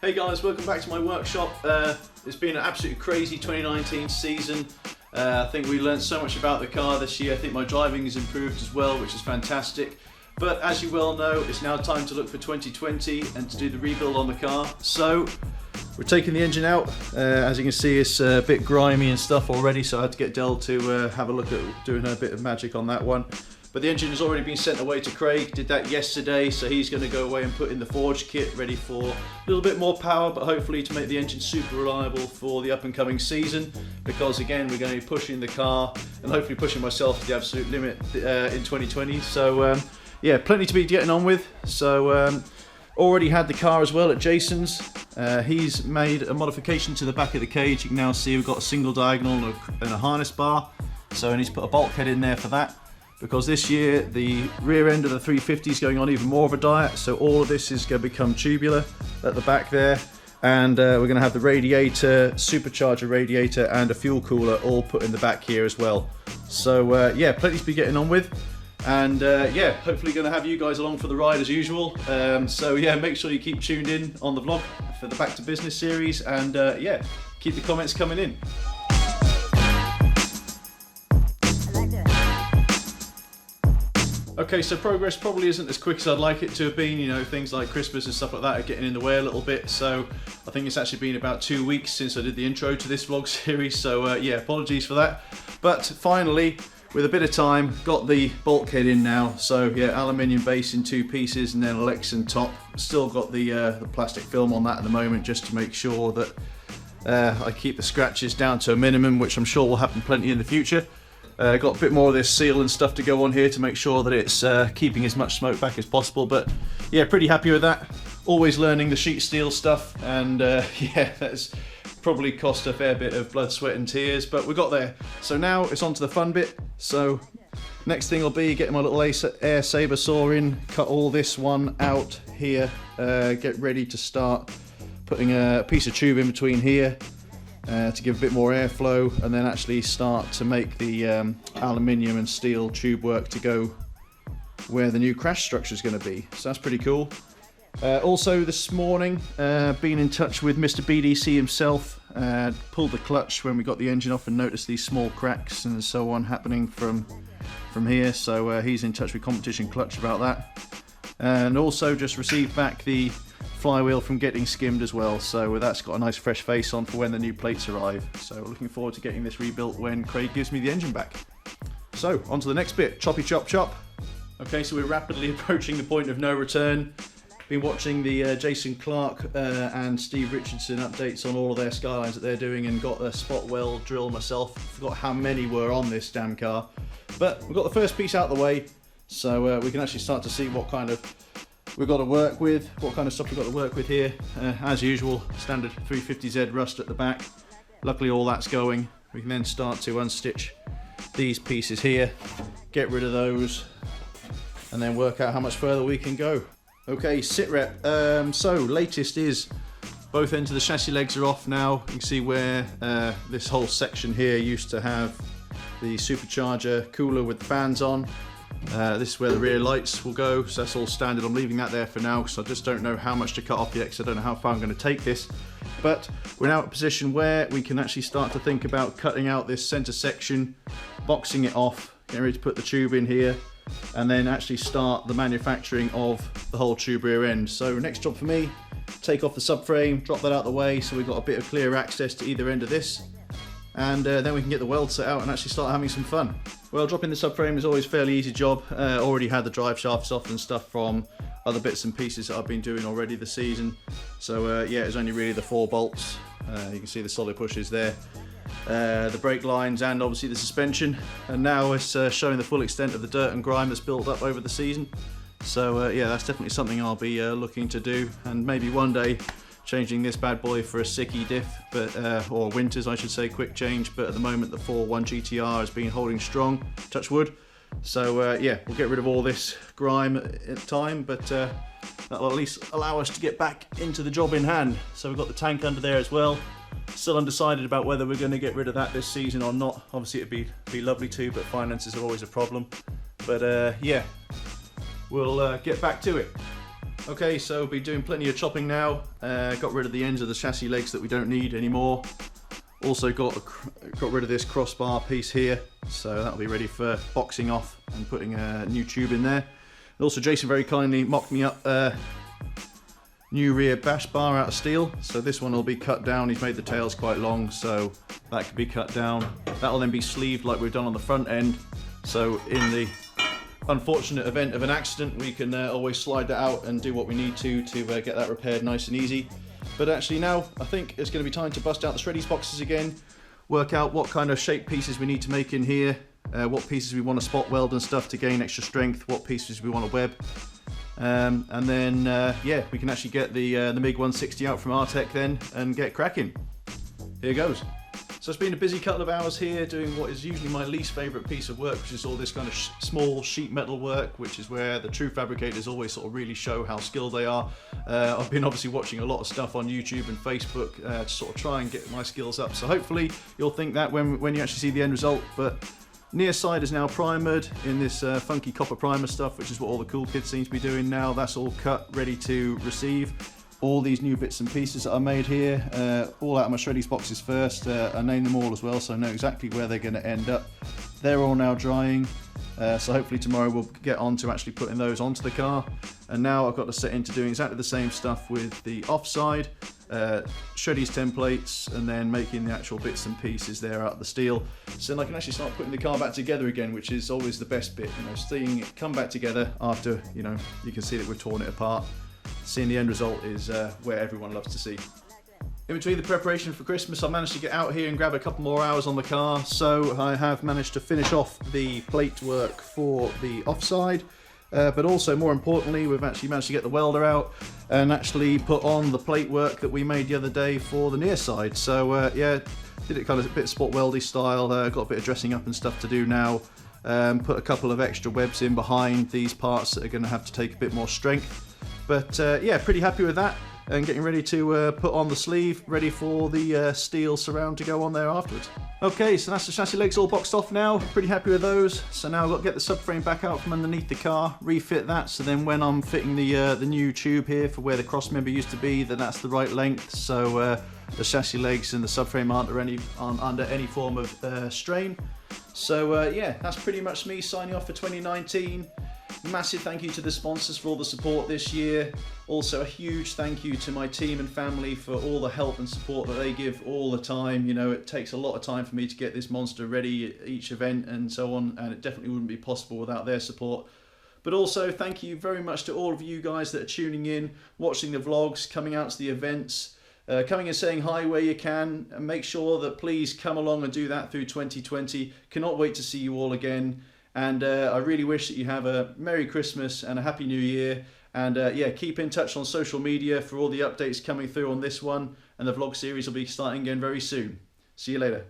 Hey guys, welcome back to my workshop. It's been an absolutely crazy 2019 season. I think we learned so much about the car this year. I think my driving has improved as well, which is fantastic. But as you well know, it's now time to look for 2020 and to do the rebuild on the car. So we're taking the engine out. As you can see, it's a bit grimy and stuff already, so I had to get Del to have a look at doing a bit of magic on that one. But the engine has already been sent away to Craig, did that yesterday, so he's going to go away and put in the forged kit ready for a little bit more power, but hopefully to make the engine super reliable for the up and coming season, because again we're going to be pushing the car and hopefully pushing myself to the absolute limit in 2020. So yeah, plenty to be getting on with. So already had the car as well at Jason's. He's made a modification to the back of the cage. You can now see we've got a single diagonal and a harness bar, so I need to put a bulkhead in there for that, because this year the rear end of the 350 is going on even more of a diet, so all of this is going to become tubular at the back there, and we're going to have the radiator, supercharger radiator and a fuel cooler all put in the back here as well. So yeah, plenty to be getting on with, and yeah, hopefully going to have you guys along for the ride as usual. So yeah, make sure you keep tuned in on the vlog for the Back to Business series, and yeah, keep the comments coming in. Okay, so progress probably isn't as quick as I'd like it to have been. You know, things like Christmas and stuff like that are getting in the way a little bit. So I think it's actually been about 2 weeks since I did the intro to this vlog series. So yeah, apologies for that. But finally, with a bit of time, got the bulkhead in now. So yeah, aluminium base in 2 pieces and then a Lexan top. Still got the plastic film on that at the moment, just to make sure that I keep the scratches down to a minimum, which I'm sure will happen plenty in the future. Got a bit more of this seal and stuff to go on here to make sure that it's keeping as much smoke back as possible, but yeah, pretty happy with that. Always learning the sheet steel stuff, and yeah, that's probably cost a fair bit of blood, sweat and tears, but we got there. So now it's on to the fun bit. So next thing will be getting my little air saber saw in, cut all this one out here, get ready to start putting a piece of tube in between here to give a bit more airflow, and then actually start to make the aluminium and steel tube work to go where the new crash structure is going to be. So that's pretty cool. Also this morning, been in touch with Mr. BDC himself, pulled the clutch when we got the engine off and noticed these small cracks and so on happening from here, so he's in touch with Competition Clutch about that, and also just received back the flywheel from getting skimmed as well, so that's got a nice fresh face on for when the new plates arrive. So looking forward to getting this rebuilt when Craig gives me the engine back. So on to the next bit, choppy chop chop. Okay, so we're rapidly approaching the point of no return. Been watching the Jason Clark and Steve Richardson updates on all of their skylines that they're doing, and got a spot weld drill myself. Forgot how many were on this damn car, but we've got the first piece out of the way, so we can actually start to see what kind of we've got to work with, what kind of stuff we've got to work with here. As usual, standard 350Z rust at the back. Luckily all that's going. We can then start to unstitch these pieces here, get rid of those, and then work out how much further we can go. Okay, sit rep. So latest is both ends of the chassis legs are off now. You can see where this whole section here used to have the supercharger cooler with the fans on. This is where the rear lights will go, so that's all standard. I'm leaving that there for now because I just don't know how much to cut off yet, because I don't know how far I'm going to take this. But we're now at a position where we can actually start to think about cutting out this centre section, boxing it off, getting ready to put the tube in here, and then actually start the manufacturing of the whole tube rear end. So next job for me, take off the subframe, drop that out of the way so we've got a bit of clear access to either end of this, and then we can get the weld set out and actually start having some fun. Well, dropping the subframe is always a fairly easy job. Already had the drive shafts off and stuff from other bits and pieces that I've been doing already this season. So yeah, it's only really the 4 bolts. You can see the solid pushes there. The brake lines and obviously the suspension. And now it's showing the full extent of the dirt and grime that's built up over the season. So yeah, that's definitely something I'll be looking to do, and maybe one day changing this bad boy for a Sicky diff, but or Winters I should say, quick change. But at the moment the 4.1 GTR has been holding strong, touch wood. So yeah, we'll get rid of all this grime at time, but that'll at least allow us to get back into the job in hand. So we've got the tank under there as well. Still undecided about whether we're going to get rid of that this season or not. Obviously it'd be lovely to, but finances are always a problem. But yeah, we'll get back to it. Okay, so we'll be doing plenty of chopping now. Got rid of the ends of the chassis legs that we don't need anymore. Also got rid of this crossbar piece here, so that'll be ready for boxing off and putting a new tube in there. And also Jason very kindly mocked me up a new rear bash bar out of steel, so this one will be cut down. He's made the tails quite long, so that could be cut down. That'll then be sleeved like we've done on the front end, so in the unfortunate event of an accident we can always slide that out and do what we need to get that repaired nice and easy. But actually now I think it's going to be time to bust out the shreddies boxes again, work out what kind of shape pieces we need to make in here, what pieces we want to spot weld and stuff to gain extra strength, what pieces we want to web, and then yeah, we can actually get the MiG 160 out from Artec then and get cracking. Here goes. So it's been a busy couple of hours here doing what is usually my least favourite piece of work, which is all this kind of small sheet metal work, which is where the true fabricators always sort of really show how skilled they are. I've been obviously watching a lot of stuff on YouTube and Facebook to sort of try and get my skills up, so hopefully you'll think that when you actually see the end result. But near side is now primered in this funky copper primer stuff, which is what all the cool kids seem to be doing now. That's all cut, ready to receive. All these new bits and pieces that I made here, all out of my shreddies boxes first. I named them all as well, so I know exactly where they're going to end up. They're all now drying, so hopefully tomorrow we'll get on to actually putting those onto the car. And now I've got to set into doing exactly the same stuff with the offside, shreddies templates, and then making the actual bits and pieces there out of the steel. So then I can actually start putting the car back together again, which is always the best bit, you know, seeing it come back together after, you know, you can see that we've torn it apart. Seeing the end result is where everyone loves to see. In between the preparation for Christmas, I managed to get out here and grab a couple more hours on the car, so I have managed to finish off the plate work for the offside, but also more importantly we've actually managed to get the welder out and actually put on the plate work that we made the other day for the near side. So yeah, did it kind of a bit spot weldy style, got a bit of dressing up and stuff to do now. Put a couple of extra webs in behind these parts that are going to have to take a bit more strength. But yeah, pretty happy with that, and getting ready to put on the sleeve, ready for the steel surround to go on there afterwards. Okay, so that's the chassis legs all boxed off now, pretty happy with those. So now I've got to get the subframe back out from underneath the car, refit that, so then when I'm fitting the new tube here for where the cross member used to be, then that's the right length, so the chassis legs and the subframe aren't under any form of strain. So yeah, that's pretty much me signing off for 2019. Massive thank you to the sponsors for all the support this year. Also a huge thank you to my team and family for all the help and support that they give all the time. You know, it takes a lot of time for me to get this monster ready at each event and so on, and it definitely wouldn't be possible without their support. But also thank you very much to all of you guys that are tuning in, watching the vlogs, coming out to the events, coming and saying hi where you can, and make sure that please come along and do that through 2020. Cannot wait to see you all again. And I really wish that you have a Merry Christmas and a Happy New Year. And yeah, keep in touch on social media for all the updates coming through on this one. And the vlog series will be starting again very soon. See you later.